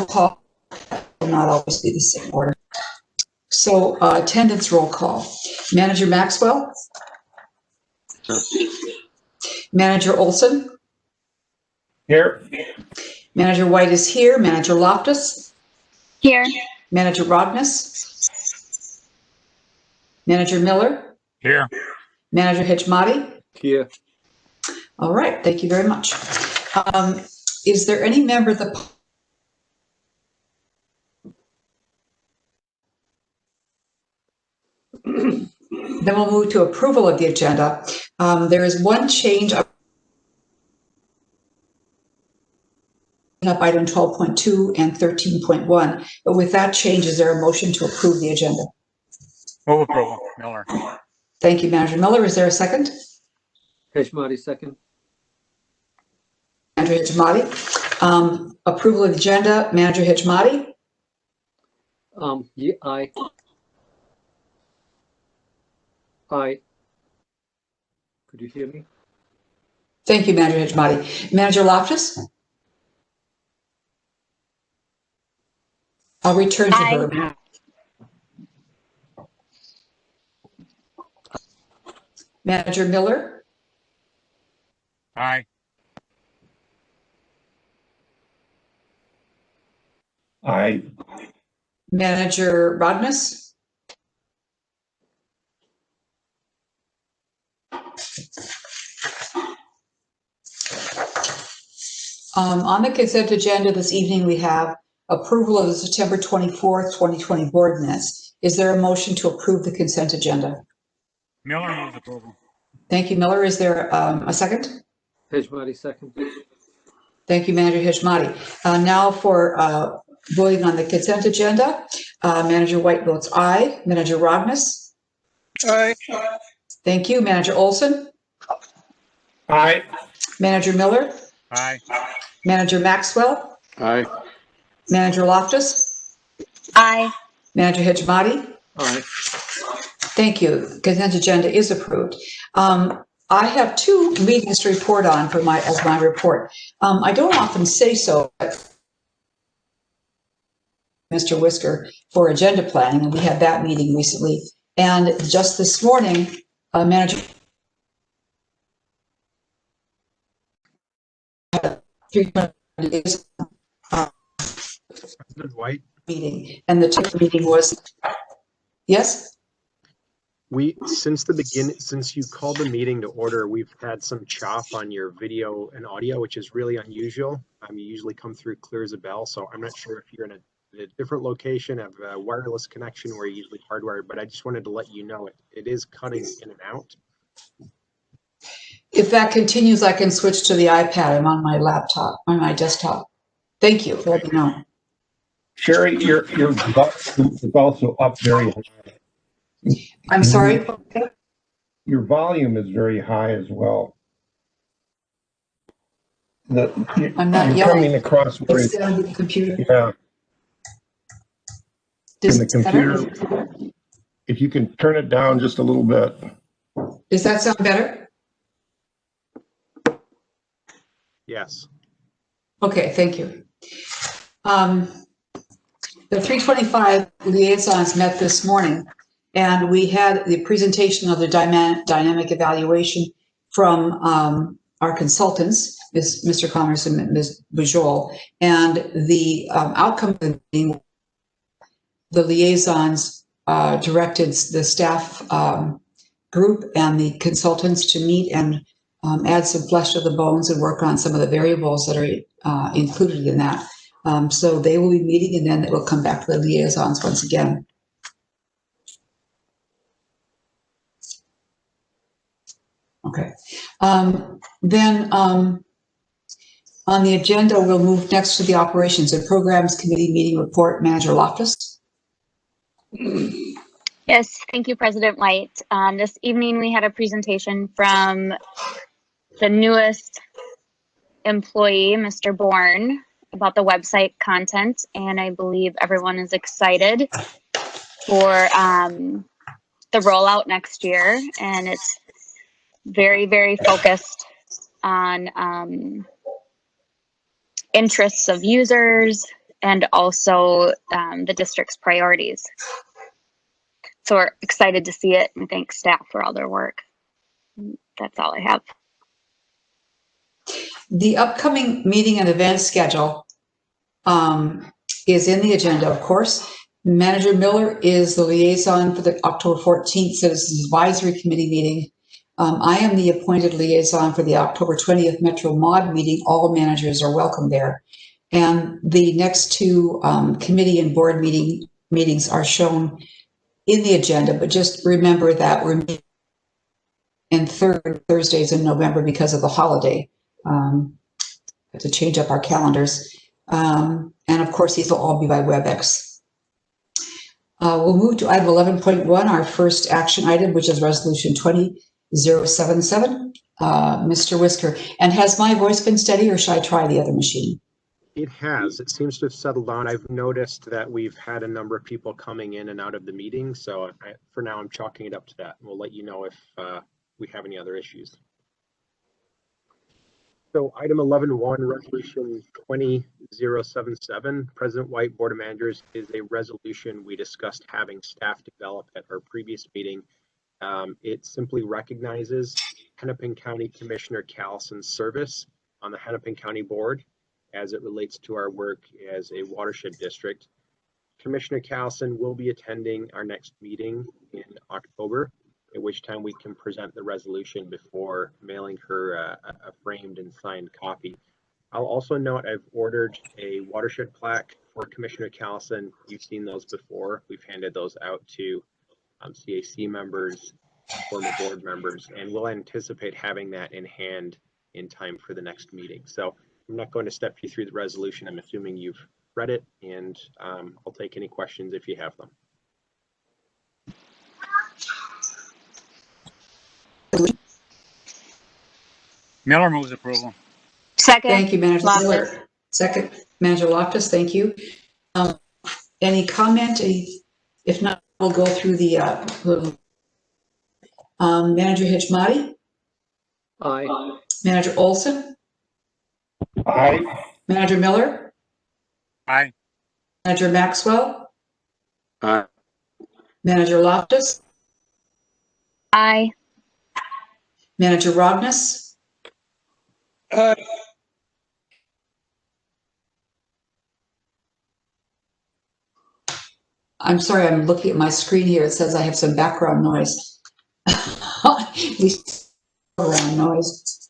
roll call will not always be the same order. So attendance roll call. Manager Maxwell? Manager Olson? Here. Manager White is here. Manager Loftus? Here. Manager Rognus? Manager Miller? Here. Manager Hitchmati? Here. All right, thank you very much. Is there any member of the Then we'll move to approval of the agenda. There is one change up item 12.2 and 13.1, but with that change, is there a motion to approve the agenda? Move approval. Miller. Thank you, Manager Miller. Is there a second? Hitchmati, second. Manager Hitchmati. Approval of the agenda, Manager Hitchmati. Yeah, aye. Aye. Could you hear me? Thank you, Manager Hitchmati. Manager Loftus? I'll return to her. Manager Miller? Aye. Aye. Manager Rognus? On the consent agenda this evening, we have approval of the September 24th, 2020 board minutes. Is there a motion to approve the consent agenda? Miller moves approval. Thank you, Miller. Is there a second? Hitchmati, second. Thank you, Manager Hitchmati. Now for voting on the consent agenda, Manager White votes aye. Manager Rognus? Aye. Thank you. Manager Olson? Aye. Manager Miller? Aye. Manager Maxwell? Aye. Manager Loftus? Aye. Manager Hitchmati? Aye. Thank you. Consent agenda is approved. I have two meetings to report on for as my report. I don't often say so, but Mr. Whisker for agenda planning, and we had that meeting recently. And just this morning, Manager President White, meeting, and the TIP meeting was, yes? since you called the meeting to order, we've had some chop on your video and audio, which is really unusual. You usually come through clear as a bell, so I'm not sure if you're in a different location, have a wireless connection where you're usually hardwired, but I just wanted to let you know it is cutting in and out. If that continues, I can switch to the iPad. I'm on my laptop, on my desktop. Thank you for letting me know. Sherry, your volume is also up very high. I'm sorry? Your volume is very high as well. I'm not you're yelling. coming across where It's down to the computer. yeah. Does In the computer, if you can turn it down just a little bit. Does that sound better? Yes. Okay, thank you. The 325 liaisons met this morning, and we had the presentation of the dynamic evaluation from our consultants, Mr. Connors and Ms. Bujol, and the outcome of the meeting, the liaisons directed the staff group and the consultants to meet and add some flesh to the bones and work on some of the variables that are included in that. So they will be meeting, and then it will come back to the liaisons once again. Okay. Then on the agenda, we'll move next to the Operations and Programs Committee meeting report. Manager Loftus. Yes, thank you, President White. This evening we had a presentation from the newest employee, Mr. Bourne, about the website content, and I believe everyone is excited for the rollout next year, and it's very, very focused on interests of users and also the district's priorities. So we're excited to see it and thank staff for all their work. That's all I have. The upcoming meeting and event schedule is in the agenda, of course. Manager Miller is the liaison for the October 14th Citizens Advisory Committee meeting. I am the appointed liaison for the October 20th Metro Mod meeting. All managers are welcome there. And the next two committee and board meetings are shown in the agenda, but just remember that we're meeting in Thursdays in November because of the holiday. Have to change up our calendars. And of course, these will all be by WebEx. We'll move to item 11.1, our first action item, which is resolution 20077. Mr. Whisker, and has my voice been steady, or should I try the other machine? It has. It seems to have settled down. I've noticed that we've had a number of people coming in and out of the meeting, so for now I'm chalking it up to that. We'll let you know if we have any other issues. So item 11.1, resolution 20077, President White, Board of Managers, is a resolution we discussed having staff develop at our previous meeting. It simply recognizes Hennepin County Commissioner Callison's service on the Hennepin County Board as it relates to our work as a watershed district. Commissioner Callison will be attending our next meeting in October, at which time we can present the resolution before mailing her a framed and signed copy. I'll also note I've ordered a watershed plaque for Commissioner Callison. You've seen those before. We've handed those out to CAC members, former board members, and we'll anticipate having that in hand in time for the next meeting. So I'm not going to step you through the resolution. I'm assuming you've read it, and I'll take any questions if you have them. Miller moves approval. Second. Thank you, Manager Loftus. Miller. Second, Manager Loftus, thank you. Any comment? If not, we'll go through the Manager Hitchmati, Aye. Manager Olson, Aye. Manager Miller, Aye. Manager Maxwell, Aye. Manager Loftus, Aye. Manager Rognus, Aye. I'm sorry, I'm looking at my screen here. It says I have some background noise. At least background noise.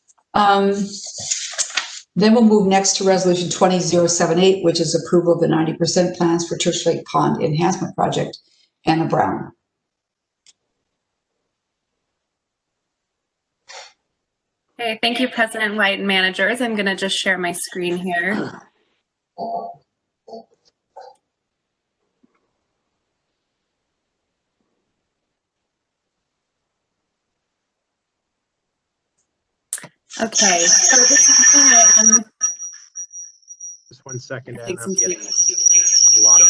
Then we'll move next to resolution 20078, which is approval of the 90% plans for Church Lake Pond Enhancement Project. Anna Brown. Hey, thank you, President White and managers. I'm going to just share my screen here. Okay, so this evening, Just 1 second, I and think I'm getting a lot of.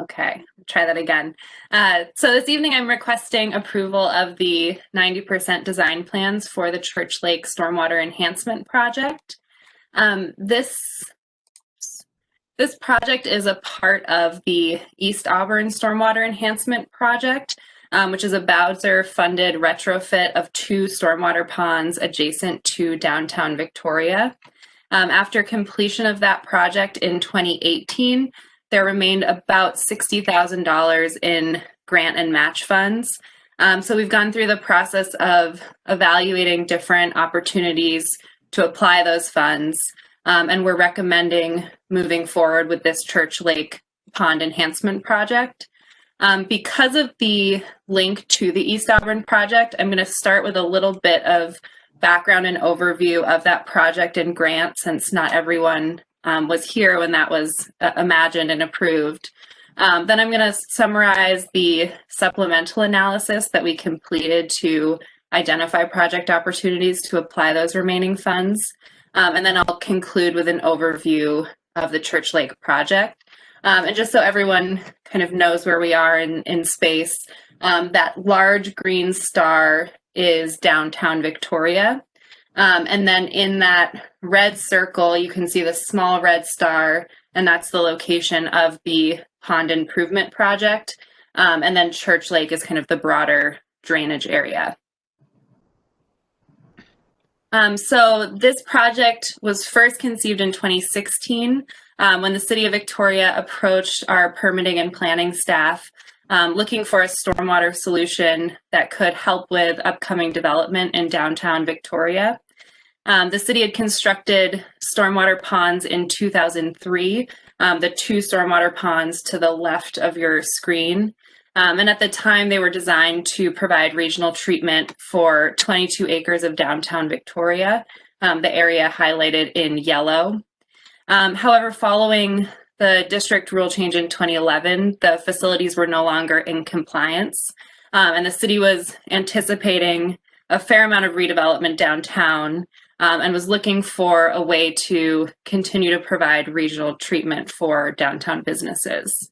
okay, try that again. So this evening I'm requesting approval of the 90% design plans for the Church Lake Stormwater Enhancement Project. This project is a part of the East Auburn Stormwater Enhancement Project, which is a Bowser-funded retrofit of 2 stormwater ponds adjacent to downtown Victoria. After completion of that project in 2018, there remained about $60,000 in grant and match funds. So we've gone through the process of evaluating different opportunities to apply those funds. And we're recommending moving forward with this Church Lake Pond Enhancement Project. Because of the link to the East Auburn project, I'm going to start with a little bit of background and overview of that project and grant, since not everyone was here when that was imagined and approved. Then I'm going to summarize the supplemental analysis that we completed to identify project opportunities to apply those remaining funds. And then I'll conclude with an overview of the Church Lake project. And just so everyone kind of knows where we are in space, that large green star is downtown Victoria. And then in that red circle, you can see the small red star, and that's the location of the pond improvement project. And then Church Lake is kind of the broader drainage area. So this project was first conceived in 2016 when the City of Victoria approached our permitting and planning staff looking for a stormwater solution that could help with upcoming development in downtown Victoria. The city had constructed stormwater ponds in 2003, the two stormwater ponds to the left of your screen. And at the time, they were designed to provide regional treatment for 22 acres of downtown Victoria, the area highlighted in yellow. However, following the district rule change in 2011, the facilities were no longer in compliance, and the city was anticipating a fair amount of redevelopment downtown and was looking for a way to continue to provide regional treatment for downtown businesses.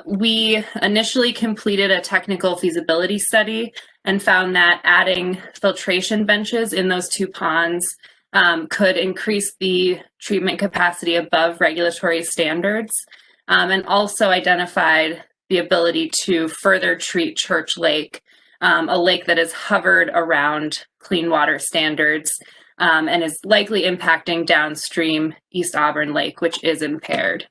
We initially completed a technical feasibility study and found that adding filtration benches in those two ponds could increase the treatment capacity above regulatory standards, and also identified the ability to further treat Church Lake, a lake that is hovered around clean water standards and is likely impacting downstream East Auburn Lake, which is impaired.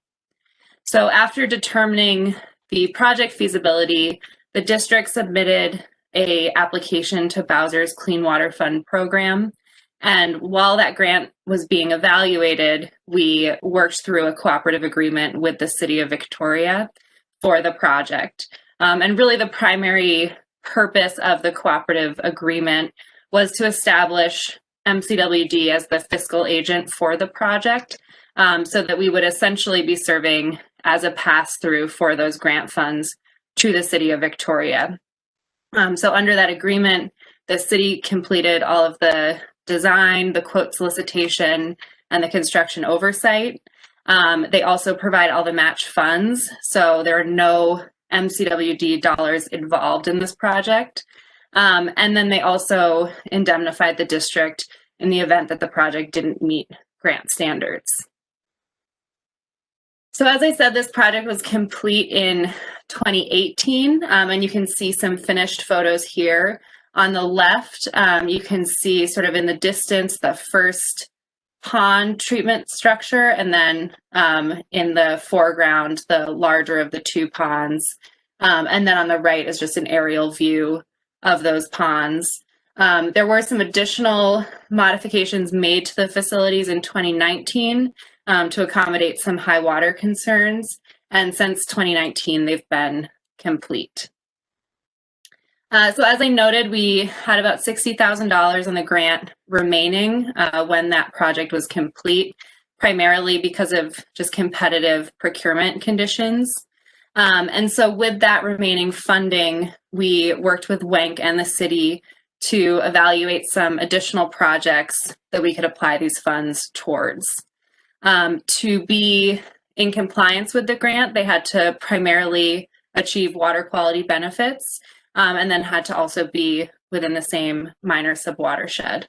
So after determining the project feasibility, the district submitted an application to Bowser's Clean Water Fund program. And while that grant was being evaluated, we worked through a cooperative agreement with the City of Victoria for the project. And really the primary purpose of the cooperative agreement was to establish MCWD as the fiscal agent for the project, so that we would essentially be serving as a pass-through for those grant funds to the City of Victoria. So under that agreement, the city completed all of the design, the quote solicitation, and the construction oversight. They also provide all the match funds, so there are no MCWD dollars involved in this project. And then they also indemnified the district in the event that the project didn't meet grant standards. So as I said, this project was complete in 2018, and you can see some finished photos here. On the left, you can see sort of in the distance the first pond treatment structure, and then in the foreground, the larger of the two ponds. And then on the right is just an aerial view of those ponds. There were some additional modifications made to the facilities in 2019 to accommodate some high water concerns. And since 2019, they've been complete. So as I noted, we had about $60,000 on the grant remaining when that project was complete, primarily because of just competitive procurement conditions. And so with that remaining funding, we worked with WENC and the city to evaluate some additional projects that we could apply these funds towards. To be in compliance with the grant, they had to primarily achieve water quality benefits, and then had to also be within the same minor subwatershed.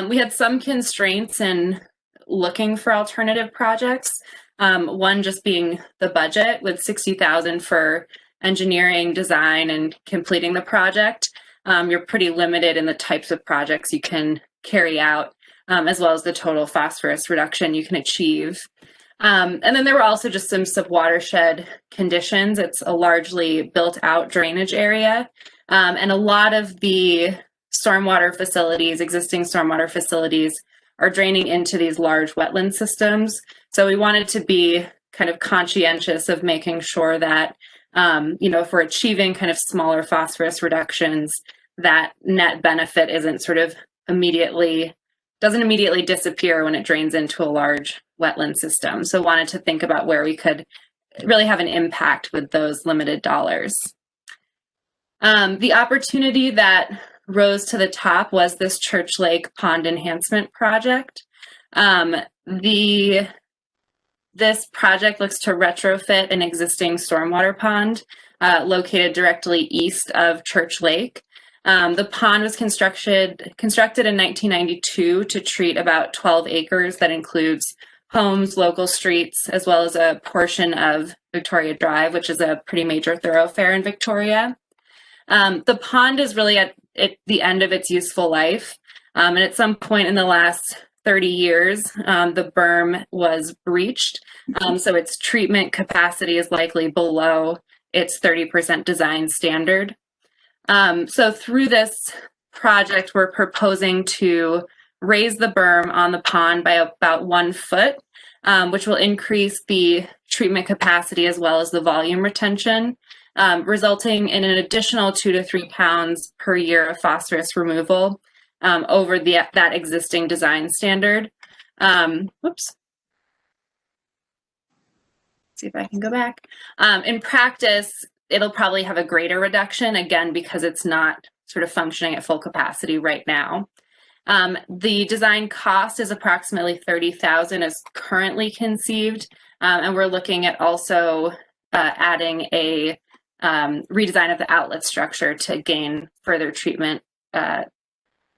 We had some constraints in looking for alternative projects. One just being the budget, with $60,000 for engineering, design, and completing the project. You're pretty limited in the types of projects you can carry out, as well as the total phosphorus reduction you can achieve. And then there were also just some subwatershed conditions. It's a largely built out drainage area. And a lot of the stormwater facilities, existing stormwater facilities, are draining into these large wetland systems. So we wanted to be kind of conscientious of making sure that, if we're achieving kind of smaller phosphorus reductions, that net benefit isn't sort of doesn't immediately disappear when it drains into a large wetland system. So wanted to think about where we could really have an impact with those limited dollars. The opportunity that rose to the top was this Church Lake Pond Enhancement project. This project looks to retrofit an existing stormwater pond located directly east of Church Lake. The pond was constructed in 1992 to treat about 12 acres that includes homes, local streets, as well as a portion of Victoria Drive, which is a pretty major thoroughfare in Victoria. The pond is really at the end of its useful life. And at some point in the last 30 years, the berm was breached. So its treatment capacity is likely below its 30% design standard. So through this project, we're proposing to raise the berm on the pond by about 1 foot, which will increase the treatment capacity as well as the volume retention, resulting in an additional 2 to 3 pounds per year of phosphorus removal over that existing design standard. Whoops. See if I can go back. In practice, it'll probably have a greater reduction, again, because it's not sort of functioning at full capacity right now. The design cost is approximately $30,000 as currently conceived, and we're looking at also adding a redesign of the outlet structure to gain further treatment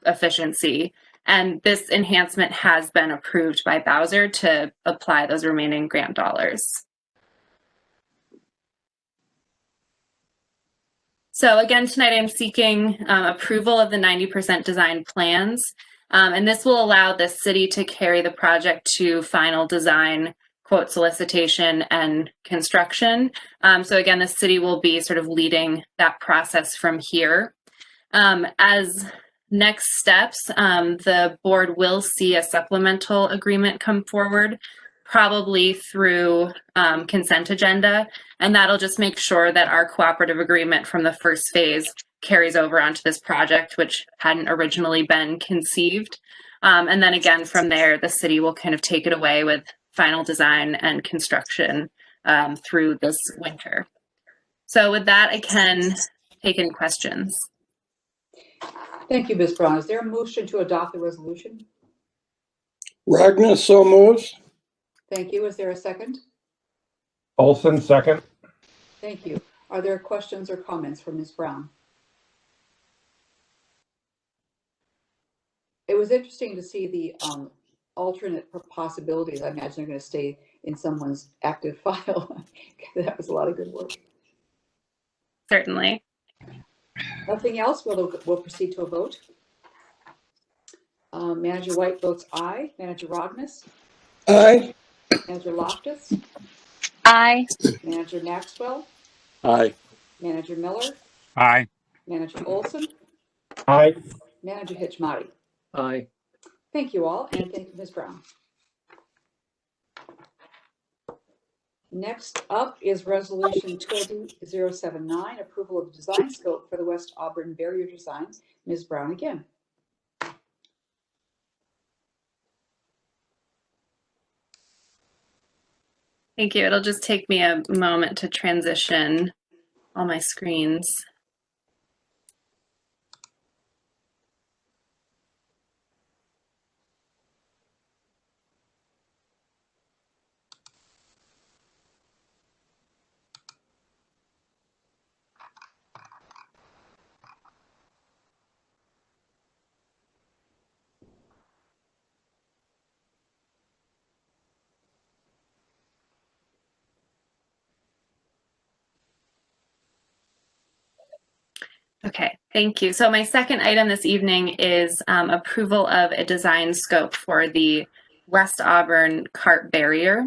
efficiency. And this enhancement has been approved by Bowser to apply those remaining grant dollars. So again, tonight I'm seeking approval of the 90% design plans, and this will allow the city to carry the project to final design, quote solicitation, and construction. So again, the city will be sort of leading that process from here. As next steps, the board will see a supplemental agreement come forward, probably through consent agenda, and that'll just make sure that our cooperative agreement from the first phase carries over onto this project, which hadn't originally been conceived. And then again, from there, the city will kind of take it away with final design and construction through this winter. So with that, I can take any questions. Thank you, Ms. Brown. Is there a motion to adopt the resolution? Ragnar, so moves. Thank you. Is there a second? Olson, second. Thank you. Are there questions or comments for Ms. Brown? It was interesting to see the alternate possibilities. I imagine they're going to stay in someone's active file. That was a lot of good work. Certainly. Nothing else. We'll proceed to a vote. Manager White votes aye. Manager Rognus? Aye. Manager Loftus? Aye. Manager Maxwell? Aye. Manager Miller? Aye. Manager Olson? Aye. Manager Hitchmati? Aye. Thank you all, and thank you, Ms. Brown. Next up is Resolution 20079, approval of design scope for the West Auburn barrier design. Ms. Brown again. Thank you. It'll just take me a moment to transition all my screens. Okay, thank you. So my second item this evening is approval of a design scope for the West Auburn cart barrier.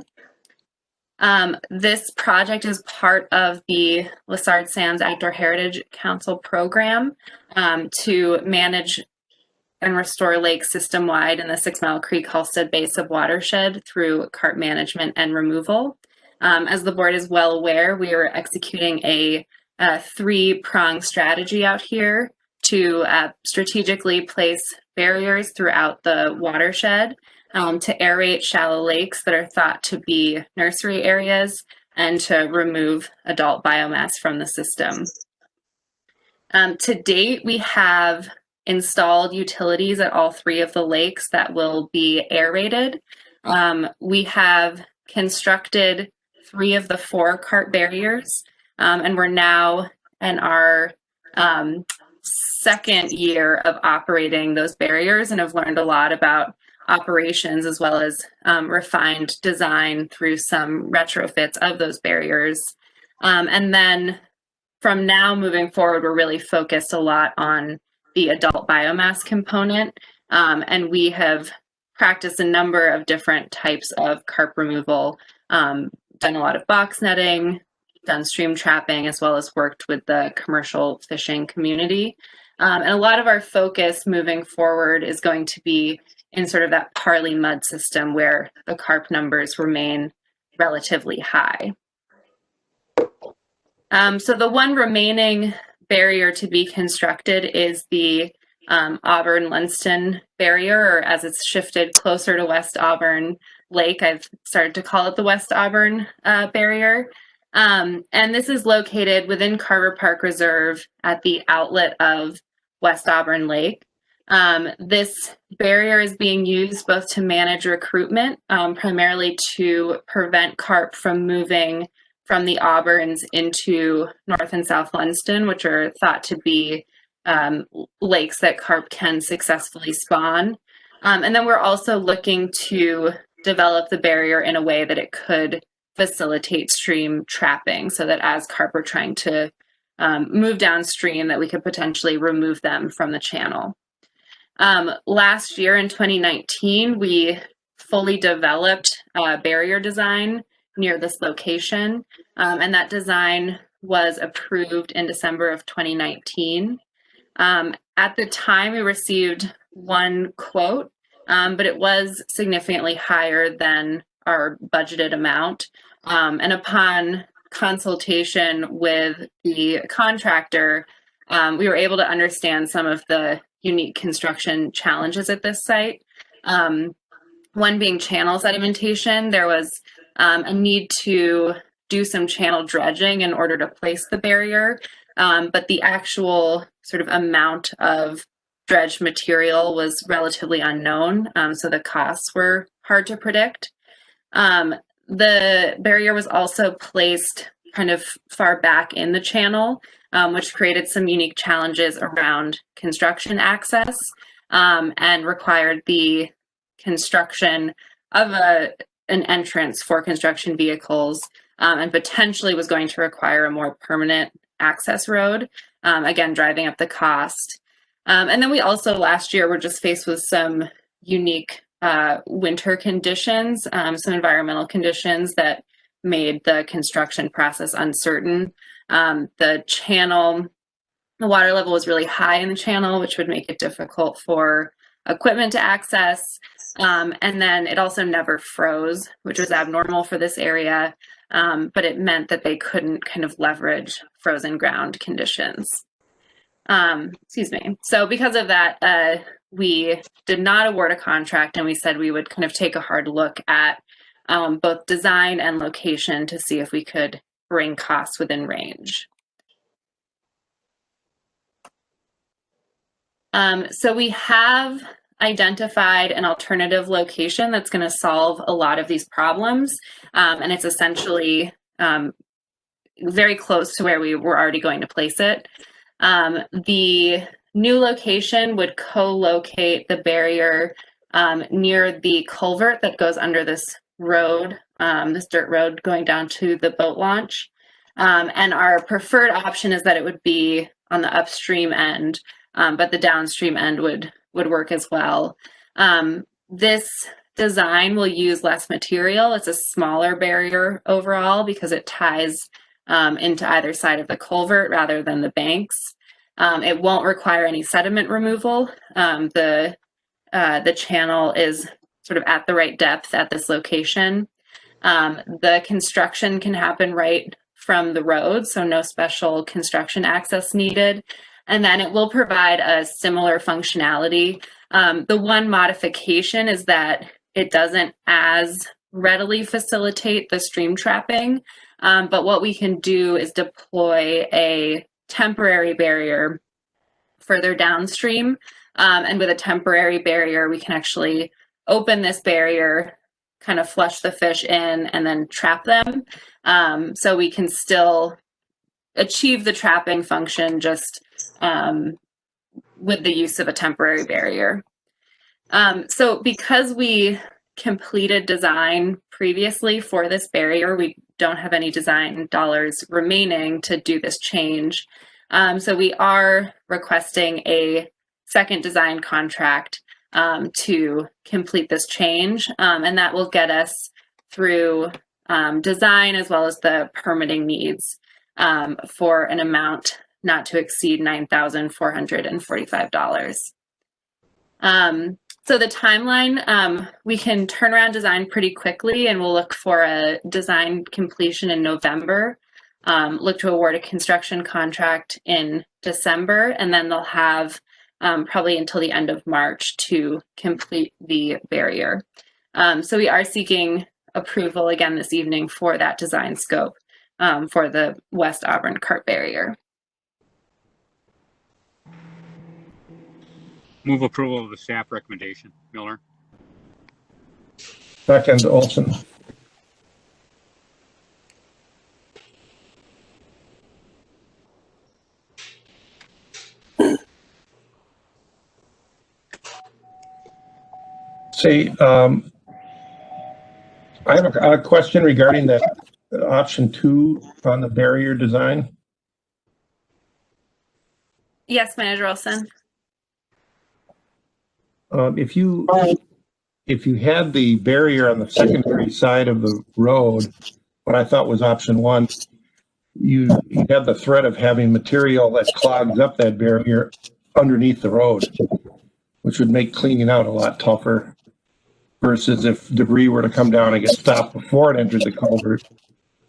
This project is part of the Lessard Sands Outdoor Heritage Council program to manage and restore lakes system-wide in the 6 Mile Creek Halstead Basin watershed through cart management and removal. As the board is well aware, we are executing a 3-pronged strategy out here to strategically place barriers throughout the watershed to aerate shallow lakes that are thought to be nursery areas and to remove adult biomass from the system. To date, we have installed utilities at all 3 of the lakes that will be aerated. We have constructed 3 of the 4 cart barriers, and we're now and are second year of operating those barriers and have learned a lot about operations as well as refined design through some retrofits of those barriers. And then from now moving forward, we're really focused a lot on the adult biomass component. And we have practiced a number of different types of carp removal, done a lot of box netting, done stream trapping, as well as worked with the commercial fishing community. And a lot of our focus moving forward is going to be in sort of that Parley mud system where the carp numbers remain relatively high. So the one remaining barrier to be constructed is the Auburn Lundsten barrier, or as it's shifted closer to West Auburn Lake, I've started to call it the West Auburn barrier. And this is located within Carver Park Reserve at the outlet of West Auburn Lake. This barrier is being used both to manage recruitment, primarily to prevent carp from moving from the Auburns into North and South Lundsten, which are thought to be lakes that carp can successfully spawn. And then we're also looking to develop the barrier in a way that it could facilitate stream trapping, so that as carp are trying to move downstream, that we could potentially remove them from the channel. Last year in 2019, we fully developed a barrier design near this location, and that design was approved in December of 2019. At the time, we received one quote, but it was significantly higher than our budgeted amount. And upon consultation with the contractor, we were able to understand some of the unique construction challenges at this site. One being channel sedimentation. There was a need to do some channel dredging in order to place the barrier, but the actual sort of amount of dredged material was relatively unknown, so the costs were hard to predict. The barrier was also placed kind of far back in the channel, which created some unique challenges around construction access, and required the construction of an entrance for construction vehicles, and potentially was going to require a more permanent access road, again, driving up the cost. And then we also last year were just faced with some unique winter conditions, some environmental conditions that made the construction process uncertain. The water level was really high in the channel, which would make it difficult for equipment to access. And then it also never froze, which was abnormal for this area, but it meant that they couldn't kind of leverage frozen ground conditions. Excuse me. So because of that, we did not award a contract, and we said we would kind of take a hard look at both design and location to see if we could bring costs within range. So we have identified an alternative location that's going to solve a lot of these problems, and it's essentially very close to where we were already going to place it. The new location would co-locate the barrier near the culvert that goes under this road, this dirt road going down to the boat launch. And our preferred option is that it would be on the upstream end, but the downstream end would work as well. This design will use less material. It's a smaller barrier overall because it ties into either side of the culvert rather than the banks. It won't require any sediment removal. The channel is sort of at the right depth at this location. The construction can happen right from the road, so no special construction access needed. And then it will provide a similar functionality. The one modification is that it doesn't as readily facilitate the stream trapping, but what we can do is deploy a temporary barrier further downstream. And with a temporary barrier, we can actually open this barrier, kind of flush the fish in, and then trap them. So we can still achieve the trapping function, just with the use of a temporary barrier. So because we completed design previously for this barrier, we don't have any design dollars remaining to do this change. So we are requesting a second design contract to complete this change, and that will get us through design as well as the permitting needs for an amount not to exceed $9,445. So the timeline, we can turn around design pretty quickly, and we'll look for a design completion in November, look to award a construction contract in December, and then they'll have probably until the end of March to complete the barrier. So we are seeking approval again this evening for that design scope for the West Auburn cart barrier. Move approval of the staff recommendation. Miller. Second, Olson. Say, I have a question regarding that option 2 on the barrier design. Yes, Manager Olson. If you had the barrier on the secondary side of the road, what I thought was option 1, you have the threat of having material that clogs up that barrier underneath the road, which would make cleaning out a lot tougher versus if debris were to come down and get stopped before it entered the culvert.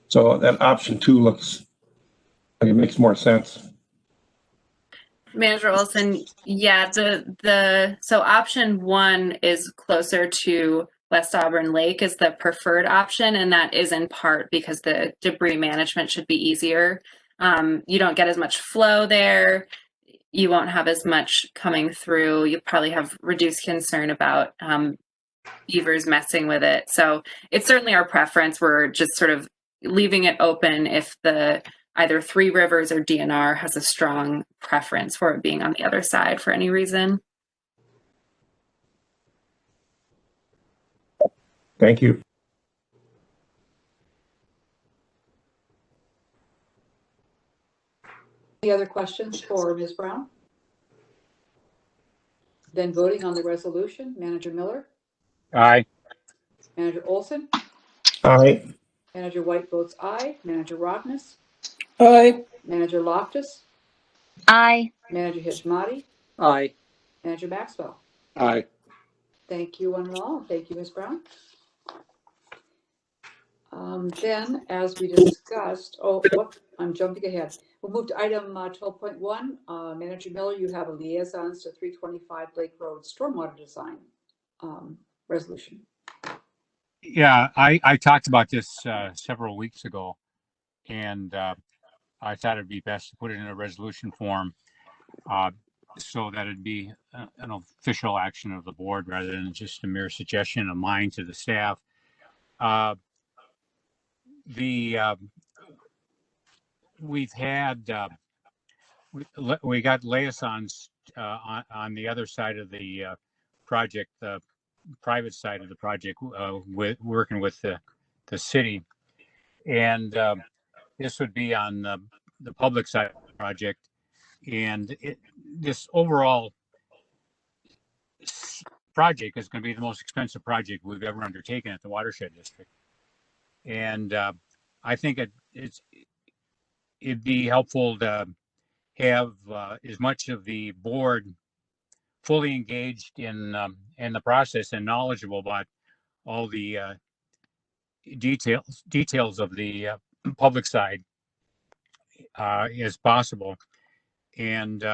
So that option 2 looks like it makes more sense. Manager Olson, yeah, so option 1 is closer to West Auburn Lake is the preferred option, and that is in part because the debris management should be easier. You don't get as much flow there. You won't have as much coming through. You probably have reduced concern about beavers messing with it. So it's certainly our preference. We're just sort of leaving it open if the either Three Rivers or DNR has a strong preference for it being on the other side for any reason. Thank you. Any other questions for Ms. Brown? Then voting on the resolution, Manager Miller, Aye. Manager Olson, Aye. Manager White votes aye, Manager Rognus, Aye. Manager Loftus, Aye. Manager Hitchmati, Aye. Manager Maxwell. Aye. Thank you one and all. Thank you, Ms. Brown. Then, as we discussed, I'm jumping ahead. We'll move to item 12.1. Manager Miller, you have a liaisons to 325 Lake Road stormwater design resolution. Yeah, I talked about this several weeks ago, and I thought it'd be best to put it in a resolution form so that it'd be an official action of the board rather than just a mere suggestion of mine to the staff. We've had we got liaisons on the other side of the project, the private side of the project, with working with the city, and this would be on the public side of the project, and this overall project is going to be the most expensive project we've ever undertaken at the watershed district, and I think it'd be helpful to have as much of the board fully engaged in the process and knowledgeable about all the details of the public side as possible. And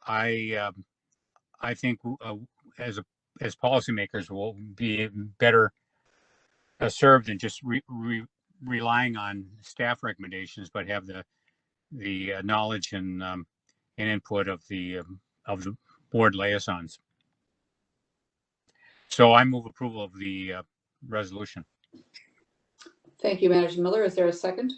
I think as policymakers will be better served than just relying on staff recommendations, but have the knowledge and input of the board liaisons. So I move approval of the resolution. Thank you, Manager Miller. Is there a second?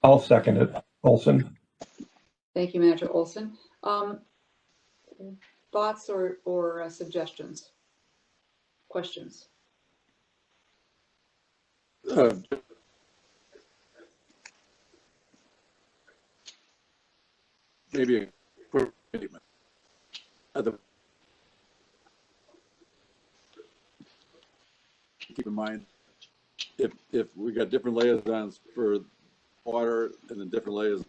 I'll second it. Olson. Thank you, Manager Olson. Thoughts or suggestions? Questions? Maybe a quick statement. Keep in mind, if we got different liaisons for water and then different liaisons,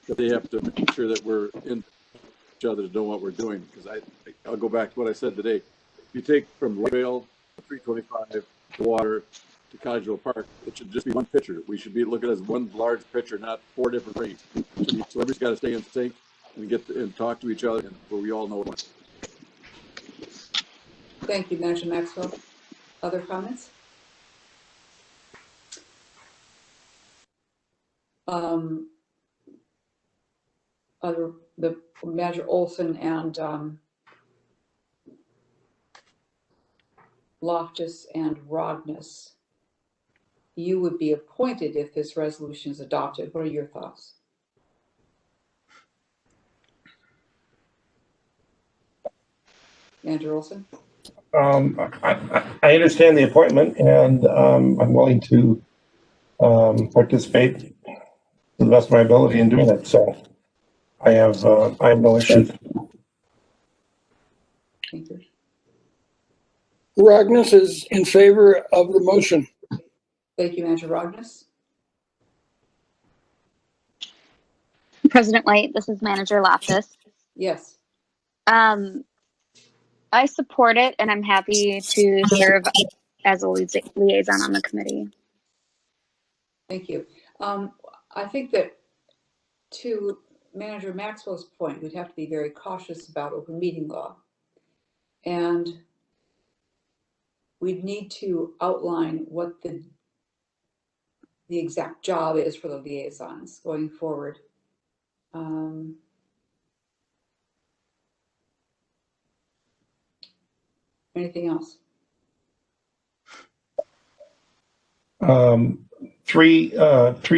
that they have to make sure that we're in each other to know what we're doing. Because I'll go back to what I said today. If you take from Lakeville, 325 to water to Collegeville Park, it should just be one picture. We should be looking at it as one large picture, not 4 different frames. So everybody's got to stay in sync and and talk to each other, and where we all know what. Thank you, Manager Maxwell. Other comments? The Manager Olson and Loftus and Rognus, you would be appointed if this resolution is adopted. What are your thoughts? Manager Olson? I understand the appointment, and I'm willing to participate to the best of my ability in doing it. So I have no issues. Thank you. Rognus is in favor of the motion. Thank you, Manager Rognus. President White, this is Manager Loftus. Yes. I support it, and I'm happy to serve as a liaison on the committee. Thank you. I think that to Manager Maxwell's point, we'd have to be very cautious about open meeting law. And we'd need to outline what the exact job is for the liaisons going forward. Anything else? Three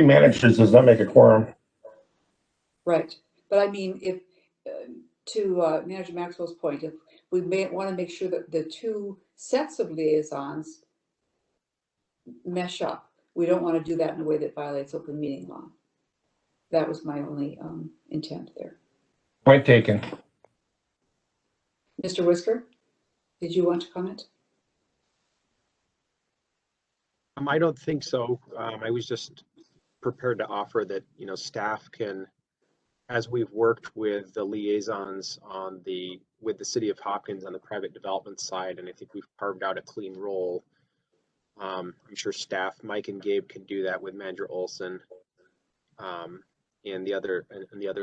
managers does not make a quorum. Right. But I mean, if to Manager Maxwell's point, if we may want to make sure that the two sets of liaisons mesh up, we don't want to do that in a way that violates open meeting law. That was my only intent there. Point taken. Mr. Whisker, did you want to comment? I don't think so. I was just prepared to offer that, staff can, as we've worked with the liaisons with the city of Hopkins on the private development side, and I think we've carved out a clean role. I'm sure staff, Mike and Gabe, can do that with Manager Olson and the other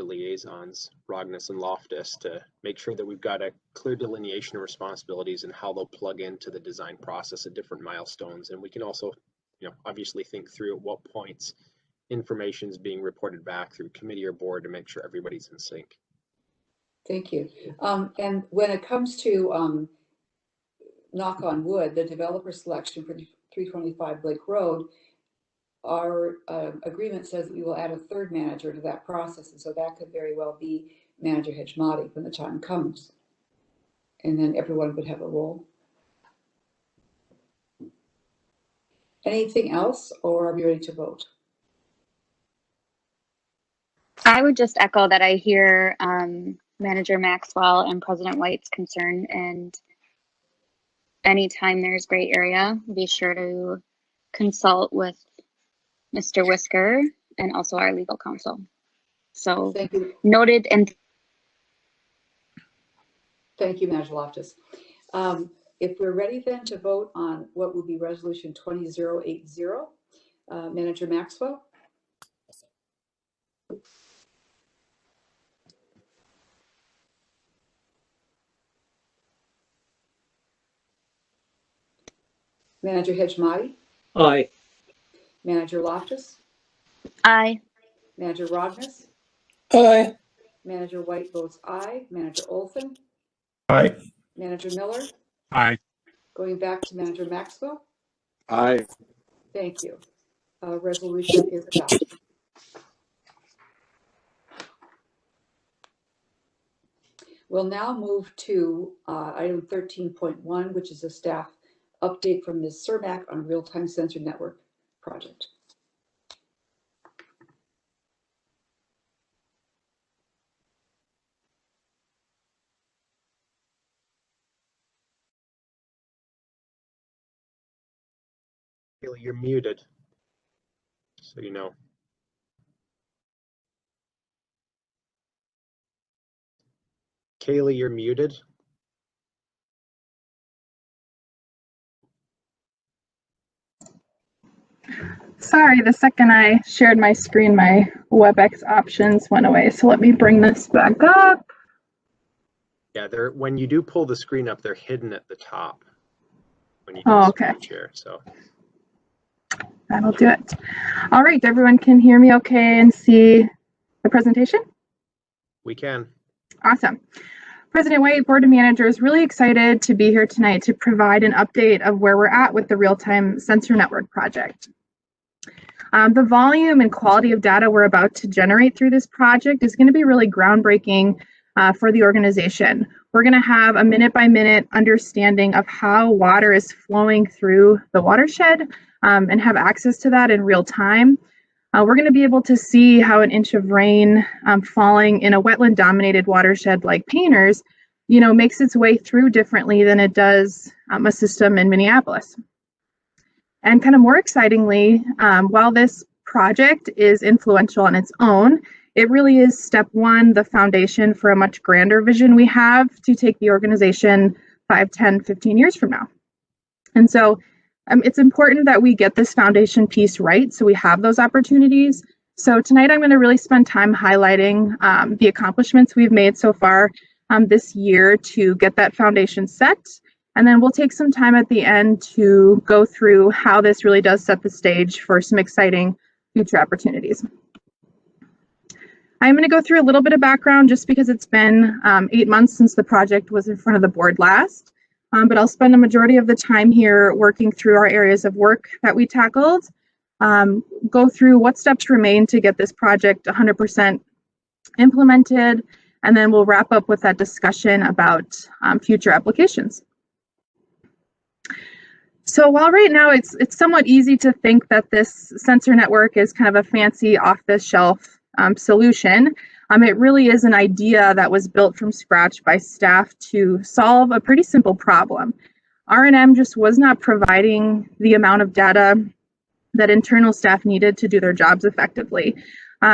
liaisons, Rognus and Loftus, to make sure that we've got a clear delineation of responsibilities and how they'll plug into the design process at different milestones. And we can also, obviously think through at what points information is being reported back through committee or board to make sure everybody's in sync. Thank you. And when it comes to knock on wood, the developer selection for 325 Blake Road, our agreement says that we will add a third manager to that process. And so that could very well be Manager Hejmati when the time comes. And then everyone would have a role. Anything else, or are we ready to vote? I would just echo that I hear Manager Maxwell and President White's concern, and anytime there's gray area, be sure to consult with Mr. Whisker and also our legal counsel. So Thank you. Noted. And thank you, Manager Loftus. If we're ready then to vote on what will be resolution 20080, Manager Maxwell. Manager Hejmati. Aye. Manager Loftus. aye. Manager Rognus. Aye. Manager White votes aye. Manager Olson. Aye. Manager Miller. Aye. Going back to Manager Maxwell. Aye. Thank you. Resolution is adopted. We'll now move to item 13.1, which is a staff update from Ms. Cermak on real-time sensor network project. Kaylee, you're muted, so you know. Kaylee, you're muted. Sorry, the second I shared my screen, my WebEx options went away. So let me bring this back up. Yeah, they're when you do pull the screen up, they're hidden at the top when you Oh, okay. share. So That'll do it. All right, everyone can hear me okay and see the presentation? we can. Awesome. President White, Board of Managers, really excited to be here tonight to provide an update of where we're at with the real-time sensor network project. The volume and quality of data we're about to generate through this project is going to be really groundbreaking for the organization. We're going to have a minute-by-minute understanding of how water is flowing through the watershed and have access to that in real time. We're going to be able to see how an inch of rain falling in a wetland-dominated watershed like Painters, makes its way through differently than it does a system in Minneapolis. And kind of more excitingly, while this project is influential on its own, it really is step one, the foundation for a much grander vision we have to take the organization 5, 10, 15 years from now. And so it's important that we get this foundation piece right so we have those opportunities. So tonight I'm going to really spend time highlighting the accomplishments we've made so far this year to get that foundation set. And then we'll take some time at the end to go through how this really does set the stage for some exciting future opportunities. I'm going to go through a little bit of background just because it's been 8 months since the project was in front of the board last. But I'll spend a majority of the time here working through our areas of work that we tackled, go through what steps remain to get this project 100% implemented, and then we'll wrap up with that discussion about future applications. So while right now it's somewhat easy to think that this sensor network is kind of a fancy off-the-shelf solution, it really is an idea that was built from scratch by staff to solve a pretty simple problem. R&M just was not providing the amount of data that internal staff needed to do their jobs effectively.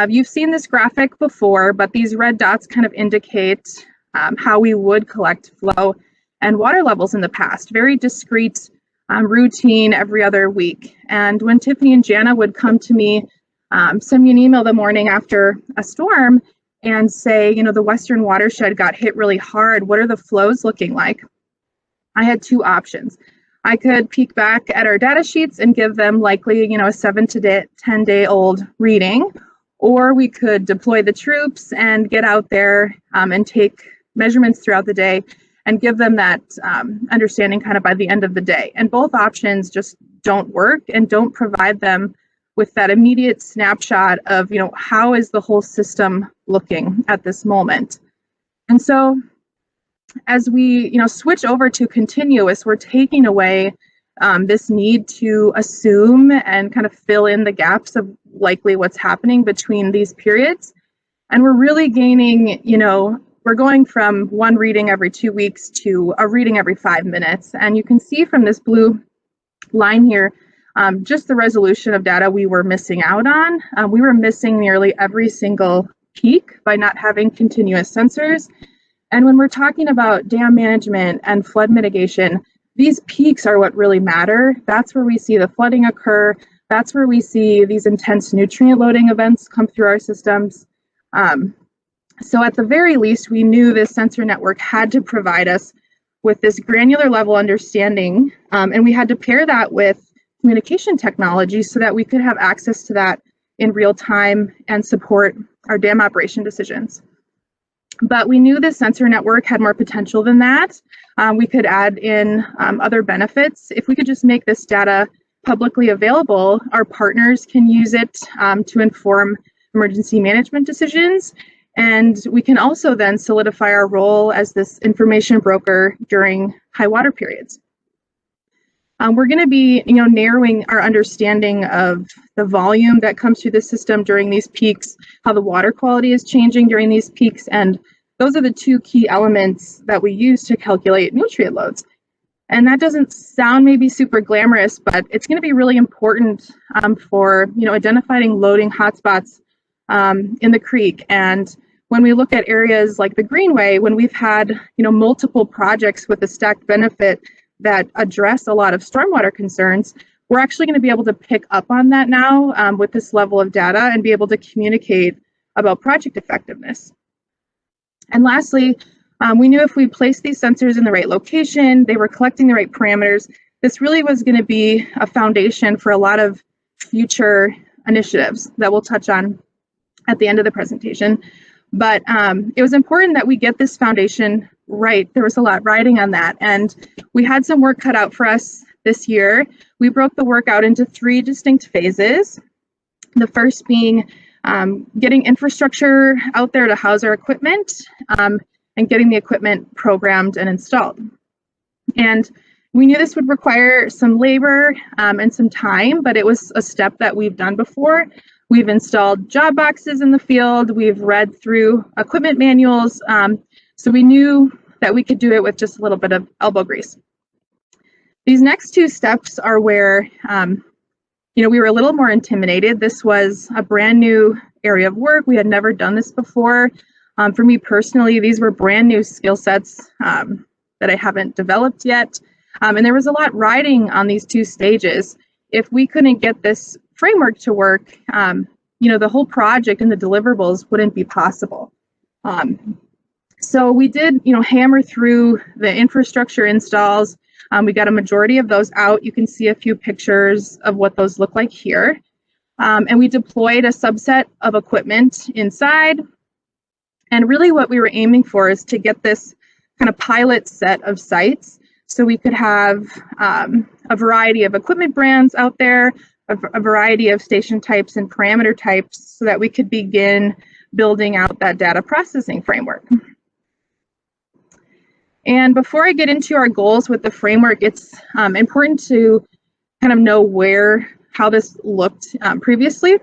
You've seen this graphic before, but these red dots kind of indicate how we would collect flow and water levels in the past, very discrete, routine every other week. And when Tiffany and Jana would come to me, send me an email the morning after a storm and say, the Western watershed got hit really hard. What are the flows looking like? I had two options. I could peek back at our data sheets and give them likely, a 7 to 10 day old reading, or we could deploy the troops and get out there and take measurements throughout the day and give them that understanding kind of by the end of the day. And both options just don't work and don't provide them with that immediate snapshot of, how is the whole system looking at this moment. And so as we, switch over to continuous, we're taking away this need to assume and kind of fill in the gaps of likely what's happening between these periods. And we're really gaining, we're going from one reading every 2 weeks to a reading every 5 minutes. And you can see from this blue line here, just the resolution of data we were missing out on. We were missing nearly every single peak by not having continuous sensors. And when we're talking about dam management and flood mitigation, these peaks are what really matter. That's where we see the flooding occur. That's where we see these intense nutrient loading events come through our systems. So at the very least, we knew this sensor network had to provide us with this granular level understanding, and we had to pair that with communication technology so that we could have access to that in real time and support our dam operation decisions. But we knew this sensor network had more potential than that. We could add in other benefits if we could just make this data publicly available. Our partners can use it to inform emergency management decisions. And we can also then solidify our role as this information broker during high water periods. We're going to be, narrowing our understanding of the volume that comes through the system during these peaks, how the water quality is changing during these peaks, and those are the two key elements that we use to calculate nutrient loads. And that doesn't sound maybe super glamorous, but it's going to be really important for identifying loading hotspots in the creek. And when we look at areas like the Greenway, when we've had multiple projects with a stacked benefit that address a lot of stormwater concerns, we're actually going to be able to pick up on that now with this level of data and be able to communicate about project effectiveness. And lastly, we knew if we placed these sensors in the right location, they were collecting the right parameters, this really was going to be a foundation for a lot of future initiatives that we'll touch on at the end of the presentation. But it was important that we get this foundation right. There was a lot riding on that, and we had some work cut out for us this year. We broke the work out into 3 distinct phases. The first being getting infrastructure out there to house our equipment and getting the equipment programmed and installed. And we knew this would require some labor and some time, but it was a step that we've done before. We've installed job boxes in the field. We've read through equipment manuals. So we knew that we could do it with just a little bit of elbow grease. These next 2 steps are where, we were a little more intimidated. This was a brand new area of work. We had never done this before. For me personally, these were brand new skill sets that I haven't developed yet. And there was a lot riding on these 2 stages. If we couldn't get this framework to work, the whole project and the deliverables wouldn't be possible. So we did, hammer through the infrastructure installs. We got a majority of those out. You can see a few pictures of what those look like here. And we deployed a subset of equipment inside. And really what we were aiming for is to get this kind of pilot set of sites so we could have a variety of equipment brands out there, a variety of station types and parameter types, so that we could begin building out that data processing framework. And before I get into our goals with the framework, it's important to kind of know how this looked previously.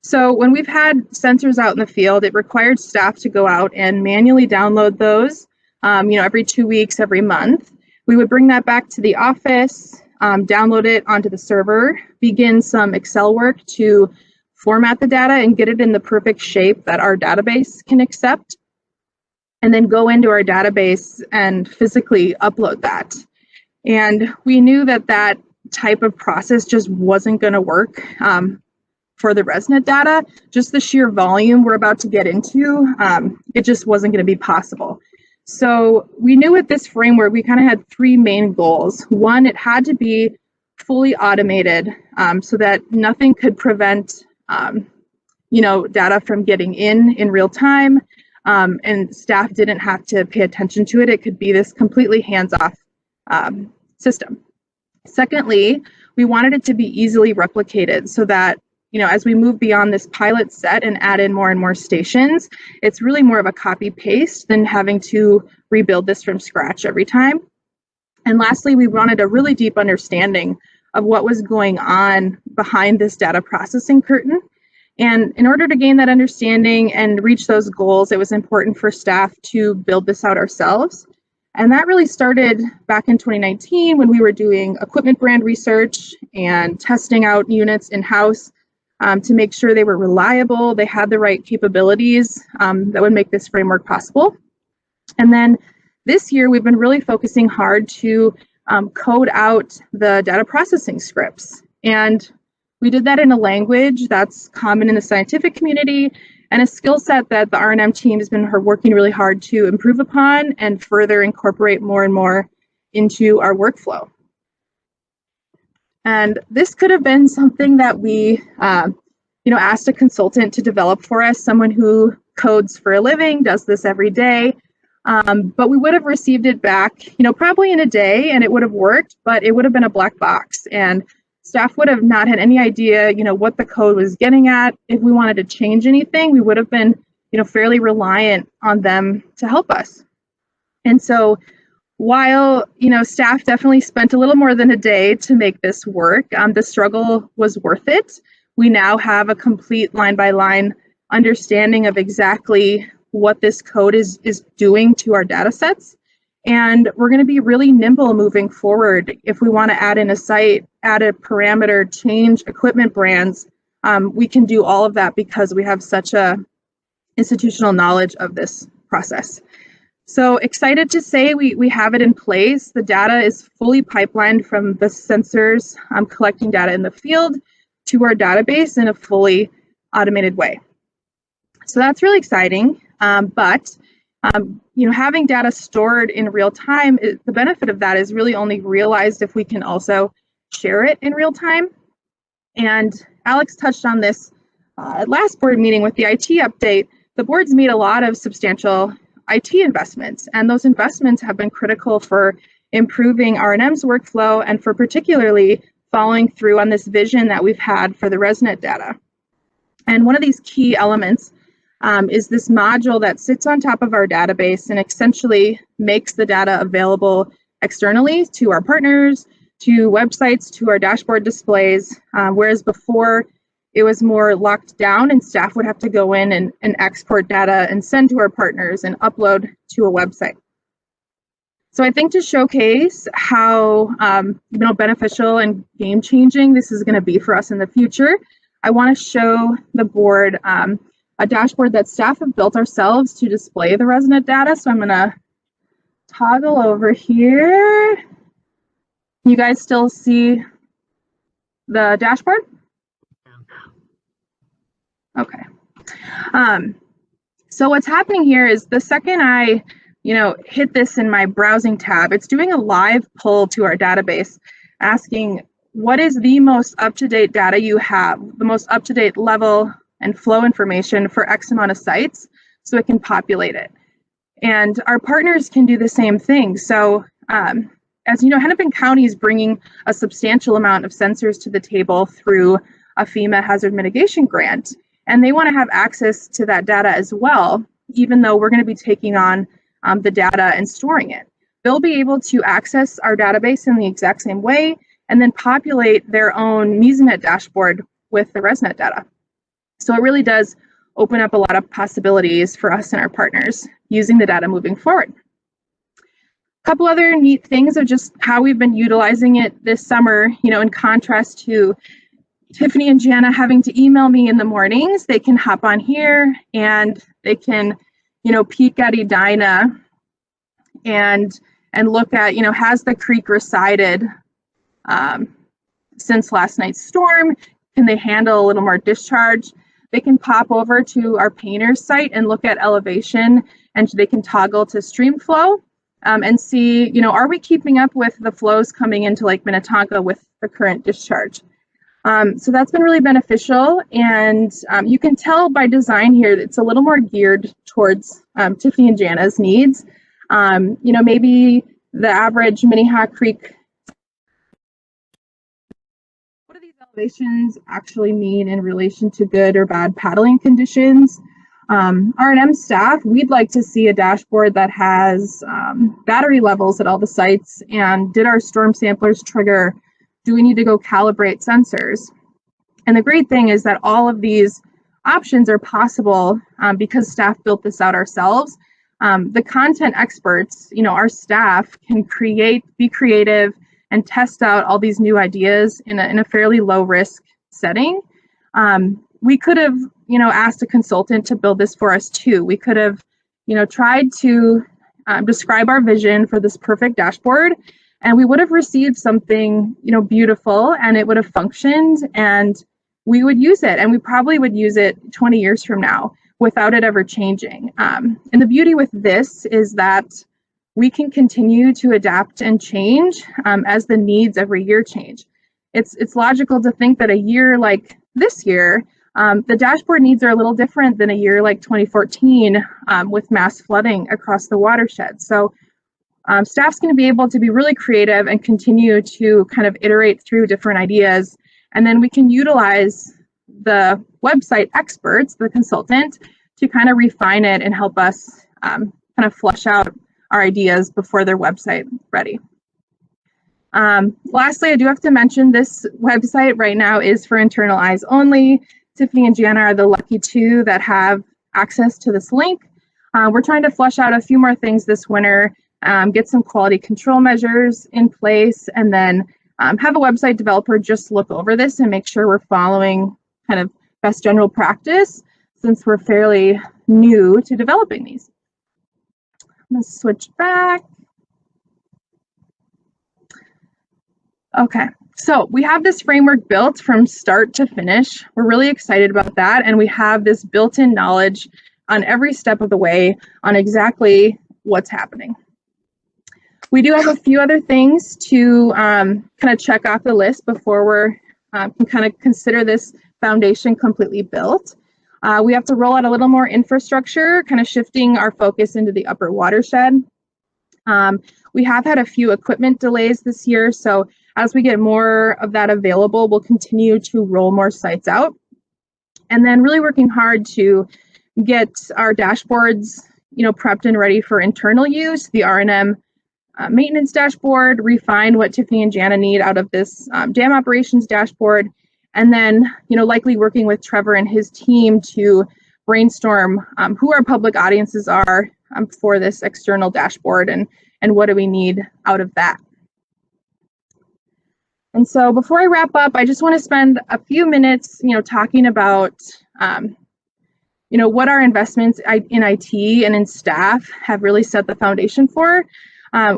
So when we've had sensors out in the field, it required staff to go out and manually download those, every 2 weeks, every month. We would bring that back to the office, download it onto the server, begin some Excel work to format the data and get it in the perfect shape that our database can accept, and then go into our database and physically upload that. And we knew that that type of process just wasn't going to work for the ResNet data. Just the sheer volume we're about to get into, it just wasn't going to be possible. So we knew with this framework, we kind of had 3 main goals. One, it had to be fully automated so that nothing could prevent data from getting in real time, and staff didn't have to pay attention to it. It could be this completely hands-off system. Secondly, we wanted it to be easily replicated so that as we move beyond this pilot set and add in more and more stations, it's really more of a copy paste than having to rebuild this from scratch every time. And lastly, we wanted a really deep understanding of what was going on behind this data processing curtain. And in order to gain that understanding and reach those goals, it was important for staff to build this out ourselves. And that really started back in 2019 when we were doing equipment brand research and testing out units in-house to make sure they were reliable, they had the right capabilities that would make this framework possible. And then this year, we've been really focusing hard to code out the data processing scripts. And we did that in a language that's common in the scientific community and a skill set that the R&M team has been working really hard to improve upon and further incorporate more and more into our workflow. And this could have been something that we, asked a consultant to develop for us, someone who codes for a living, does this every day. But we would have received it back, probably in a day, and it would have worked, but it would have been a black box. And staff would have not had any idea, what the code was getting at. If we wanted to change anything, we would have been, fairly reliant on them to help us. And so while, staff definitely spent a little more than a day to make this work, the struggle was worth it. We now have a complete line-by-line understanding of exactly what this code is doing to our data sets. And we're going to be really nimble moving forward. If we want to add in a site, add a parameter, change equipment brands, we can do all of that because we have such a institutional knowledge of this process. So excited to say we have it in place. The data is fully pipelined from the sensors collecting data in the field to our database in a fully automated way. So that's really exciting, but having data stored in real time, the benefit of that is really only realized if we can also share it in real time. And Alex touched on this at last board meeting with the IT update. The board's made a lot of substantial IT investments, and those investments have been critical for improving R&M's workflow and for particularly following through on this vision that we've had for the ResNet data. And one of these key elements is this module that sits on top of our database and essentially makes the data available externally to our partners, to websites, to our dashboard displays, whereas before it was more locked down and staff would have to go in and export data and send to our partners and upload to a website. So I think to showcase how beneficial and game-changing this is going to be for us in the future, I want to show the board a dashboard that staff have built ourselves to display the ResNet data. So I'm going to toggle over here. You guys still see the dashboard? Okay. So what's happening here is the second I hit this in my browsing tab, it's doing a live pull to our database, asking what is the most up-to-date data you have, the most up-to-date level and flow information for X amount of sites, so it can populate it. And our partners can do the same thing. So as you know, Hennepin County is bringing a substantial amount of sensors to the table through a FEMA hazard mitigation grant. And they want to have access to that data as well, even though we're going to be taking on the data and storing it. They'll be able to access our database in the exact same way and then populate their own Mesonet dashboard with the ResNet data. So it really does open up a lot of possibilities for us and our partners using the data moving forward. A couple other neat things of just how we've been utilizing it this summer, in contrast to Tiffany and Jana having to email me in the mornings, they can hop on here and they can, peek at Edina and look at, has the creek receded since last night's storm? Can they handle a little more discharge? They can pop over to our painter's site and look at elevation, and they can toggle to stream flow and see, are we keeping up with the flows coming into Lake Minnetonka with the current discharge? So that's been really beneficial, and you can tell by design here that it's a little more geared towards Tiffany and Jana's needs. Maybe the average Minnehaha Creek. What do these elevations actually mean in relation to good or bad paddling conditions? R&M staff, we'd like to see a dashboard that has battery levels at all the sites, and did our storm samplers trigger? Do we need to go calibrate sensors? And the great thing is that all of these options are possible because staff built this out ourselves. The content experts, our staff can be creative and test out all these new ideas in a fairly low risk setting. We could have, asked a consultant to build this for us too. We could have, tried to describe our vision for this perfect dashboard, and we would have received something, beautiful, and it would have functioned, and we would use it, and we probably would use it 20 years from now without it ever changing. And the beauty with this is that we can continue to adapt and change as the needs every year change. It's logical to think that a year like this year, the dashboard needs are a little different than a year like 2014 with mass flooding across the watershed. So staff's going to be able to be really creative and continue to kind of iterate through different ideas. And then we can utilize the website experts, the consultant, to kind of refine it and help us kind of flush out our ideas before their website ready. Lastly, I do have to mention this website right now is for internal eyes only. Tiffany and Gianna are the lucky two that have access to this link. We're trying to flush out a few more things this winter, get some quality control measures in place, and then have a website developer just look over this and make sure we're following kind of best general practice since we're fairly new to developing these. I'm going to switch back. Okay, so we have this framework built from start to finish. We're really excited about that, and we have this built-in knowledge on every step of the way on exactly what's happening. We do have a few other things to kind of check off the list before we're can kind of consider this foundation completely built. We have to roll out a little more infrastructure, kind of shifting our focus into the upper watershed. We have had a few equipment delays this year, so as we get more of that available, we'll continue to roll more sites out. And then really working hard to get our dashboards, prepped and ready for internal use, the R&M maintenance dashboard, refine what Tiffany and Jana need out of this dam operations dashboard, and then, likely working with Trevor and his team to brainstorm who our public audiences are for this external dashboard and what do we need out of that. And so before I wrap up, I just want to spend a few minutes, talking about, what our investments in IT and in staff have really set the foundation for.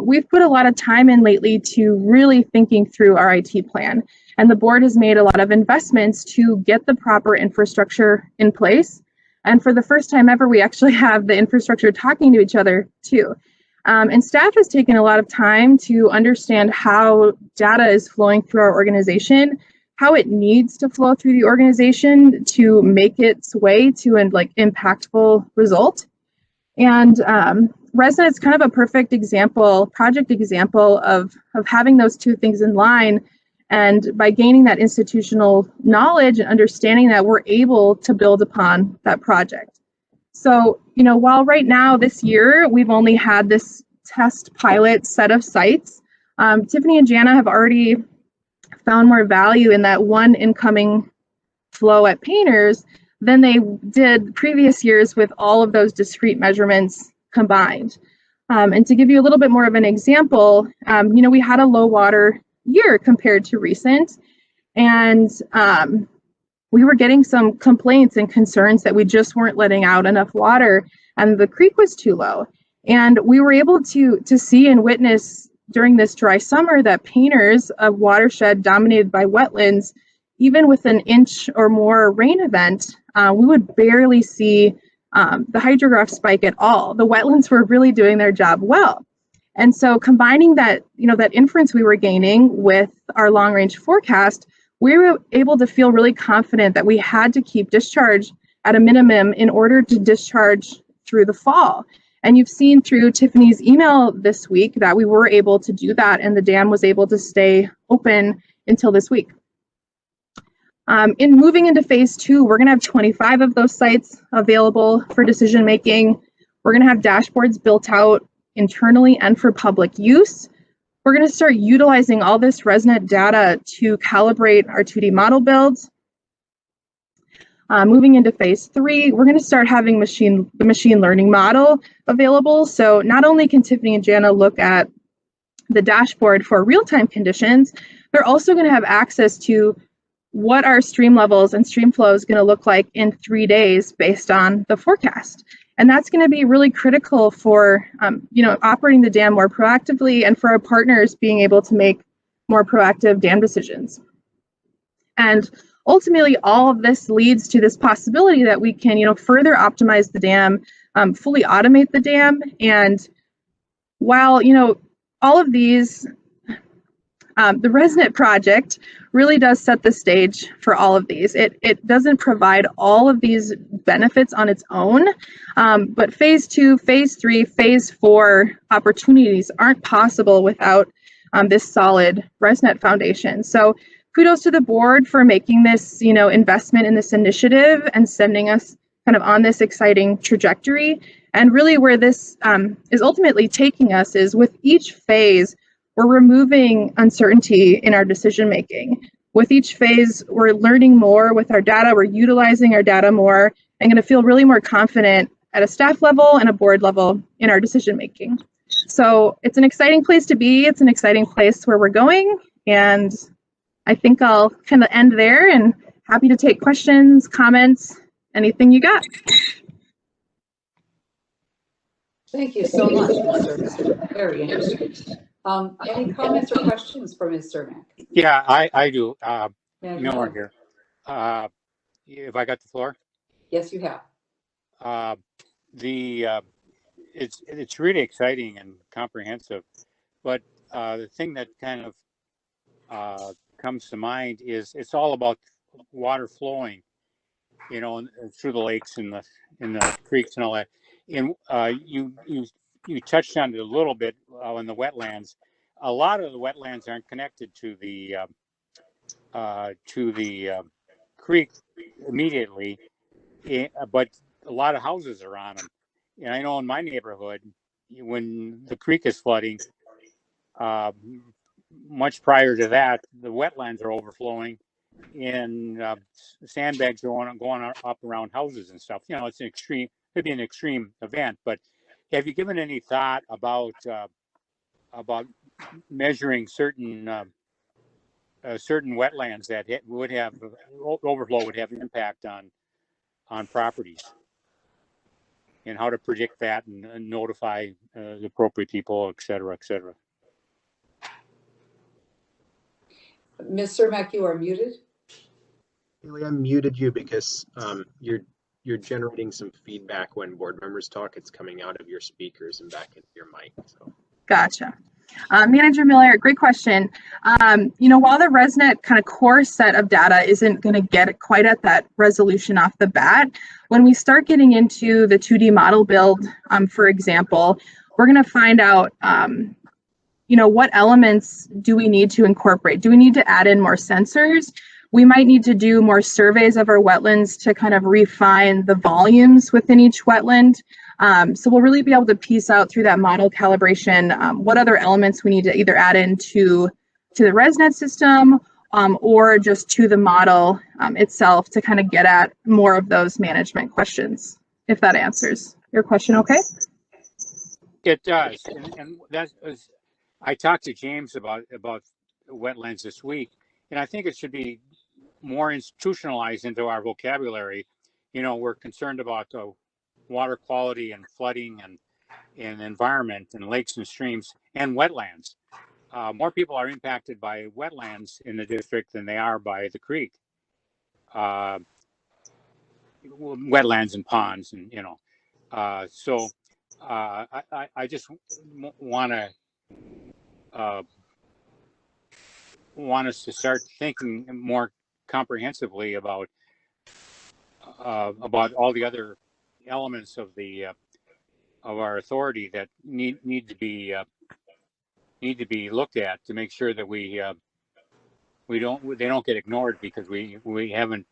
We've put a lot of time in lately to really thinking through our IT plan, and the board has made a lot of investments to get the proper infrastructure in place. And for the first time ever, we actually have the infrastructure talking to each other too. And staff has taken a lot of time to understand how data is flowing through our organization, how it needs to flow through the organization to make its way to an impactful result. And Resident is kind of a perfect example, project example of having those two things in line. And by gaining that institutional knowledge and understanding that, we're able to build upon that project. So, while right now this year we've only had this test pilot set of sites, Tiffany and Jana have already found more value in that one incoming flow at Painters than they did previous years with all of those discrete measurements combined. And to give you a little bit more of an example, we had a low water year compared to recent, and we were getting some complaints and concerns that we just weren't letting out enough water and the creek was too low. And we were able to see and witness during this dry summer that Painters, a watershed dominated by wetlands, even with an inch or more rain event, we would barely see the hydrograph spike at all. The wetlands were really doing their job well. And so combining that, that inference we were gaining with our long range forecast, we were able to feel really confident that we had to keep discharge at a minimum in order to discharge through the fall. And you've seen through Tiffany's email this week that we were able to do that, and the dam was able to stay open until this week. In moving into phase 2, we're going to have 25 of those sites available for decision making. We're going to have dashboards built out internally and for public use. We're going to start utilizing all this ResNet data to calibrate our 2D model builds. Moving into phase 3, we're going to start having the machine learning model available. So not only can Tiffany and Jana look at the dashboard for real-time conditions, they're also going to have access to what our stream levels and stream flow is going to look like in 3 days based on the forecast. And that's going to be really critical for operating the dam more proactively and for our partners being able to make more proactive dam decisions. And ultimately, all of this leads to this possibility that we can further optimize the dam, fully automate the dam. And while all of these, the ResNet project really does set the stage for all of these. It doesn't provide all of these benefits on its own. But phase 2, phase 3, phase 4 opportunities aren't possible without this solid ResNet foundation. So kudos to the board for making this, investment in this initiative and sending us kind of on this exciting trajectory. And really where this is ultimately taking us is with each phase, we're removing uncertainty in our decision making. With each phase, we're learning more with our data, we're utilizing our data more, and going to feel really more confident at a staff level and a board level in our decision making. So it's an exciting place to be. It's an exciting place where we're going. And I think I'll kind of end there and happy to take questions, comments, anything you got. Thank you so much, Ms. Cermak. Very interesting. Any comments or questions for Ms. Cermak? Yeah, I do. Manager Miller Miller. here. If I got the floor? Yes, you have. It's really exciting and comprehensive, but the thing that kind of comes to mind is it's all about water flowing, through the lakes and the creeks and all that. And you touched on it a little bit in the wetlands. A lot of the wetlands aren't connected to the creek immediately, but a lot of houses are on them. And I know in my neighborhood, when the creek is flooding, much prior to that, the wetlands are overflowing, and sandbags are going up around houses and stuff. It's could be an extreme event. But have you given any thought about measuring certain wetlands that would have overflow would have impact on properties, and how to predict that and notify the appropriate people, et cetera, et cetera? Ms. Cermak, you are muted. Haley, I muted you because you're generating some feedback when board members talk. It's coming out of your speakers and back into your mic. So. Gotcha. Manager Miller, great question. While the ResNet kind of core set of data isn't going to get quite at that resolution off the bat, when we start getting into the 2D model build, for example, we're going to find out, what elements do we need to incorporate? Do we need to add in more sensors? We might need to do more surveys of our wetlands to kind of refine the volumes within each wetland. So we'll really be able to piece out through that model calibration what other elements we need to either add into the ResNet system or just to the model itself to kind of get at more of those management questions, if that answers your question okay? It does. And that's, I talked to James about wetlands this week, and I think it should be more institutionalized into our vocabulary. We're concerned about water quality and flooding and environment and lakes and streams and wetlands. More people are impacted by wetlands in the district than they are by the creek. Wetlands and ponds, and so I just want us to start thinking more comprehensively about all the other elements of our authority that need to be looked at to make sure that they don't get ignored because we haven't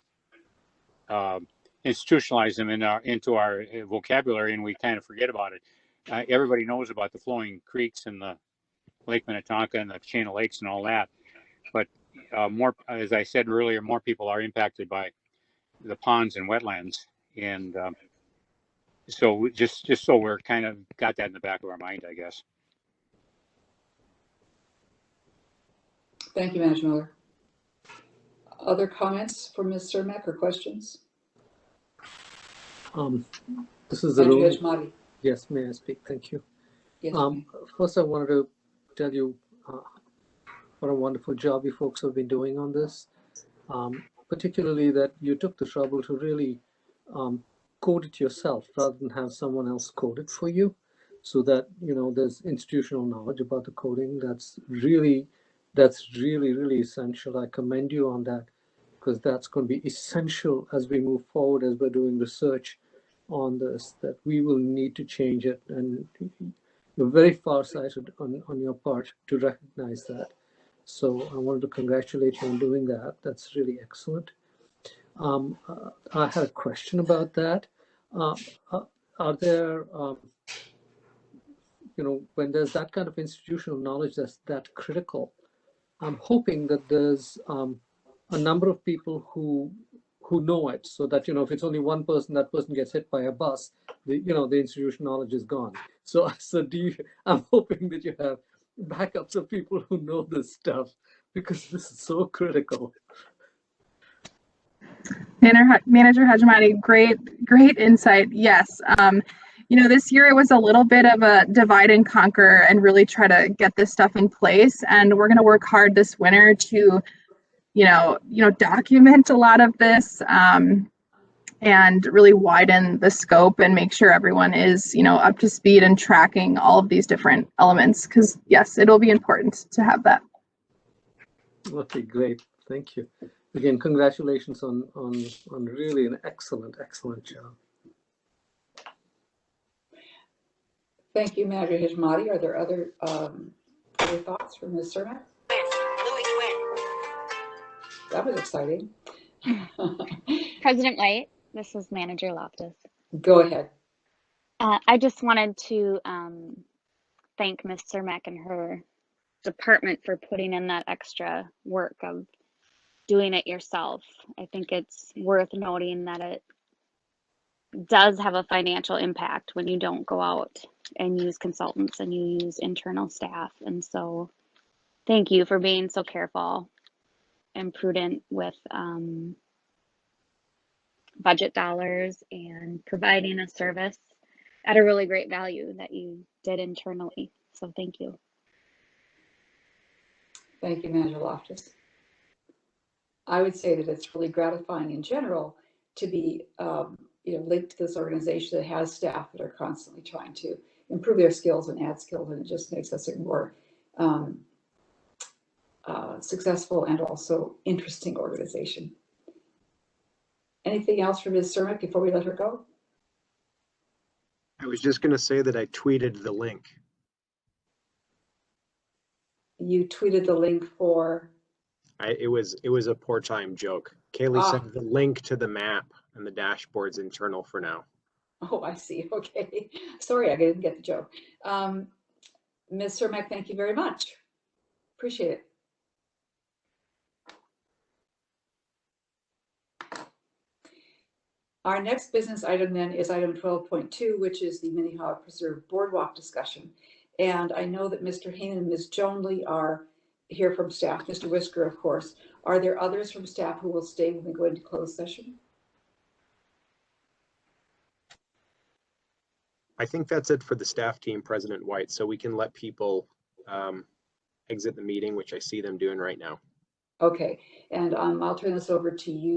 institutionalized them into our vocabulary, and we kind of forget about it. Everybody knows about the flowing creeks and the Lake Minnetonka and the chain of lakes and all that, but more, as I said earlier, more people are impacted by the ponds and wetlands, and so just so we're kind of got that in the back of our mind, I guess. Thank you, Manager Miller. Other comments from Ms. Cermak or questions? This is Manager Yashmati. Yes, may I speak? Thank you. Yes, first, I wanted to tell you what a wonderful job you folks have been doing on this, particularly that you took the trouble to really code it yourself rather than have someone else code it for you, so that there's institutional knowledge about the coding. That's really essential. I commend you on that because that's going to be essential as we move forward, as we're doing research on this, that we will need to change it. And you're very farsighted on your part to recognize that. So I wanted to congratulate you on doing that. That's really excellent. I had a question about that. Are there, when there's that kind of institutional knowledge that's that critical, I'm hoping that there's a number of people who know it, so that, if it's only one person, that person gets hit by a bus, the institutional knowledge is gone. So I'm hoping that you have backups of people who know this stuff, because this is so critical. Manager Hajmati, great insight. Yes. This year it was a little bit of a divide and conquer and really try to get this stuff in place. And we're going to work hard this winter to, document a lot of this and really widen the scope and make sure everyone is, up to speed and tracking all of these different elements. Because yes, it'll be important to have that. Okay, great. Thank you. Again, congratulations on really an excellent job. Thank you, Manager Hajmati. Are there other thoughts from Ms. Cermak? That was exciting. President White, this is Manager Loftus. Go ahead. I just wanted to thank Ms. Cermak and her department for putting in that extra work of doing it yourself. I think it's worth noting that it does have a financial impact when you don't go out and use consultants and you use internal staff. And so thank you for being so careful and prudent with budget dollars and providing a service at a really great value that you did internally. So thank you. Thank you, Manager Loftus. I would say that it's really gratifying in general to be linked to this organization that has staff that are constantly trying to improve their skills and add skills, and it just makes us a more successful and also interesting organization. Anything else from Ms. Cermak before we let her go? I was just going to say that I tweeted the link. You tweeted the link for? It was a poor time joke. Kaylee sent the link to the map, and the dashboard's internal for now. Oh, I see. Okay. Sorry, I didn't get the joke. Ms. Cermak, thank you very much. Appreciate it. Our next business item then is item 12.2, which is the Minnehaha Preserve Boardwalk discussion. And I know that Mr. Hainan and Ms. Jonley are here from staff, Mr. Whisker, of course. Are there others from staff who will stay when we go into closed session? I think that's it for the staff team, President White, so we can let people exit the meeting, which I see them doing right now. Okay, and I'll turn this over to you.